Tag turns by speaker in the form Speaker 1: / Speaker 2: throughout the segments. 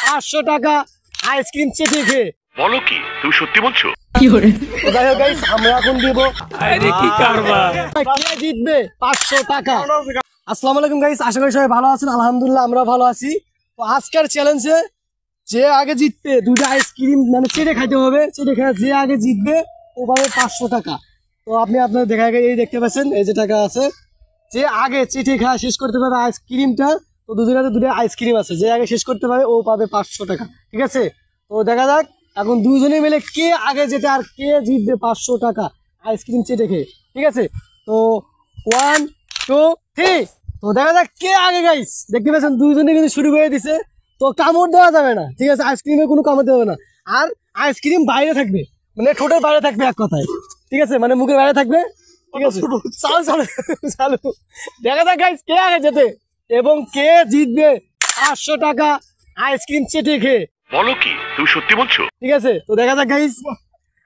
Speaker 1: 500 টাকা আইসক্রিম চেটে খেয়ে।
Speaker 2: বলো কি তুমি সত্যি বলছো?
Speaker 1: যাই হোক গাইস, আমরা এখন দিব
Speaker 2: আরে কি কারবার,
Speaker 1: কে জিতবে 500 টাকা। আসসালামু আলাইকুম গাইস, আশা করি সবাই ভালো আছেন। আলহামদুলিল্লাহ আমরা ভালো আছি। তো আজকের চ্যালেঞ্জে যে আগে জিতবে দুটো আইসক্রিম মানে চেটে খাইতে হবে। চেটে খেয়ে যে আগে জিতবে ও পাবে 500 টাকা। তো আপনি আপনার দেখা এই দেখতে পাচ্ছেন এই যে টাকা আছে, যে আগে চেটে খাওয়া শেষ করতে পারবে আইসক্রিমটা। তো দুজনের হাতে দুটো আইসক্রিম আছে, যে আগে শেষ করতে পারবে ও পাবে 500 টাকা। ঠিক আছে, তো দেখা যাক এখন দুজনে মিলে কে আগে যেতে আর কে জিতবে 500 টাকা আইসক্রিম চেটে খেয়ে। ঠিক আছে, তো 1 2 3, তো দেখা যাক কে আগে। গাইস দেখতে পাচ্ছেন দুজনে কিন্তু শুরু করে দিছে। তো কামড় দেওয়া যাবে না, ঠিক আছে, আইসক্রিমে কোনো কামড় দেওয়া যাবে না। আর আইসক্রিম বাইরে থাকবে, মানে ঠোঁটের বাইরে থাকবে এক কথায়। ঠিক আছে, মানে মুখের বাইরে থাকবে। ঠিক আছে, চালু চালু চালু। দেখা যাক গাইস কে আগে যেতে এবং কে জিতবে 500 টাকা আইসক্রিম চেটে খেয়ে।
Speaker 2: বলো কি তুমি সত্যি বলছো?
Speaker 1: ঠিক আছে, তো দেখা যাক গাইস,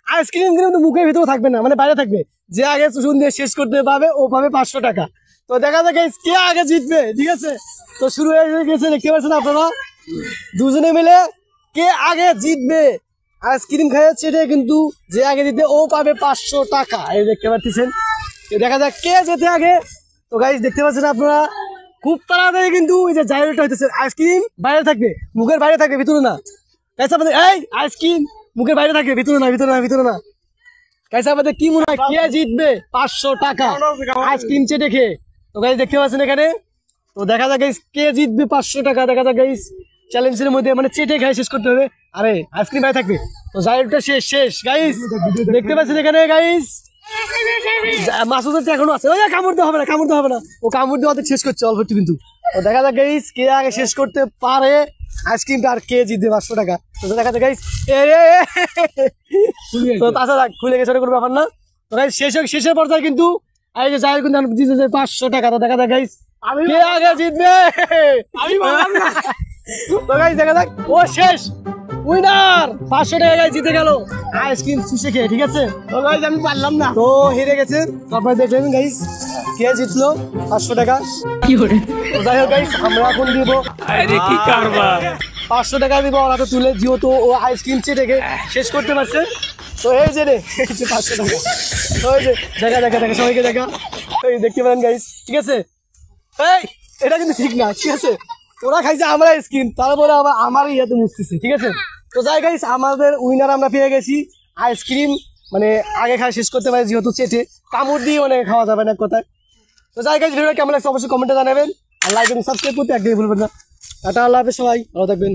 Speaker 1: আইসক্রিম কিন্তু মুখের ভিতরে থাকবে না, মানে বাইরে থাকবে। যে আগে চুষুন দিয়ে শেষ করতে পারবে ও পাবে 500 টাকা। তো দেখা যাক গাইস কে আগে জিতবে। ঠিক আছে, তো শুরু হয়ে গেছে, দেখতে পাচ্ছেন আপনারা দুজনে মিলে কে আগে জিতবে আইসক্রিম খাইয়ে চেটে, কিন্তু যে আগে জিতবে ও পাবে 500 টাকা। এই দেখতে পাচ্ছেন, দেখা যাক কে যেতে আগে। তো গাইস দেখতে পাচ্ছেন আপনারা খুব তাড়াতাড়ি কিন্তু এই যে জায়গাটা হইতেছে, আইসক্রিম বাইরে থাকবে, মুখের বাইরে থাকবে, ভিতরে না। গাইস আমাদের এই আইসক্রিম মুখের বাইরে থাকবে, ভিতরে না, ভিতরে না, ভিতরে না। গাইস আমাদের কি মনে হয় কে জিতবে 500 টাকা আইসক্রিম চেটে খেয়ে? তো গাইস দেখতে পাচ্ছেন এখানে, তো দেখা যাক গাইস কে জিতবে 500 টাকা। দেখা যাক গাইস চ্যালেঞ্জের মধ্যে মানে চেটে খাই শেষ করতে হবে। আরে আইসক্রিম বাইরে থাকবে, তো জায়গাটা শেষ শেষ। গাইস দেখতে পাচ্ছেন এখানে গাইস মাসুদের এখনো আছে। ওই কামড় দেওয়া হবে না, কামড় দেওয়া হবে না, ও কামড় দেওয়া শেষ করছে অল্প একটু কিন্তু। তো দেখা যাক গাইস কে আগে শেষ করতে পারে আইসক্রিমটা আর কে জিতবে 500 টাকা। তো দেখা যাক গাইস, তো তাছাড়া খুলে গেছে কোনো ব্যাপার না। তো গাইস শেষের পর্যায়ে কিন্তু এই যে যাই কিন্তু জিতেছে 500 টাকা। তো দেখা যাক গাইস কে আগে জিতবে। তো গাইস দেখা যাক, ও শেষ উইনার 500 টাকা গাইস জিতে গেল আইসক্রিম চুষে খেয়ে। ঠিক আছে, তো গাইস আমি পারলাম না, তো হেরে গেছে। তারপরে দেখলেন গাইস কে জিতলো 500 টাকা। কি করে, তো যাই হোক গাইস আমরা এখন দিব
Speaker 2: আরে কি কারবার,
Speaker 1: 500 টাকা দিব ওর হাতে তুলে, যেহেতু ও আইসক্রিম চেটে শেষ করতে পারছে। তো এই যে রে 500 টাকা, ওই যে দেখা দেখা দেখা সবাইকে দেখা, ওই দেখতে পারেন গাইস। ঠিক আছে, এই এটা কিন্তু ঠিক না। ঠিক আছে, ওরা খাইছে আমরা আইসক্রিম, তারপরে আবার আমার ইয়াতে মুছতেছে। ঠিক আছে, তো যাই গাইস আমাদের উইনার আমরা পেয়ে গেছি আইসক্রিম, মানে আগে খাই শেষ করতে পারে, যেহেতু চেটে কামড় দিয়ে মানে খাওয়া যাবে না এক কথায়। তো যাই গাইস ভিডিওটা কেমন লাগছে অবশ্যই কমেন্টে জানাবেন, আর লাইক এবং সাবস্ক্রাইব করতে একদমই ভুলবেন না। টাটা, আল্লাহ হাফেজ, সবাই ভালো থাকবেন।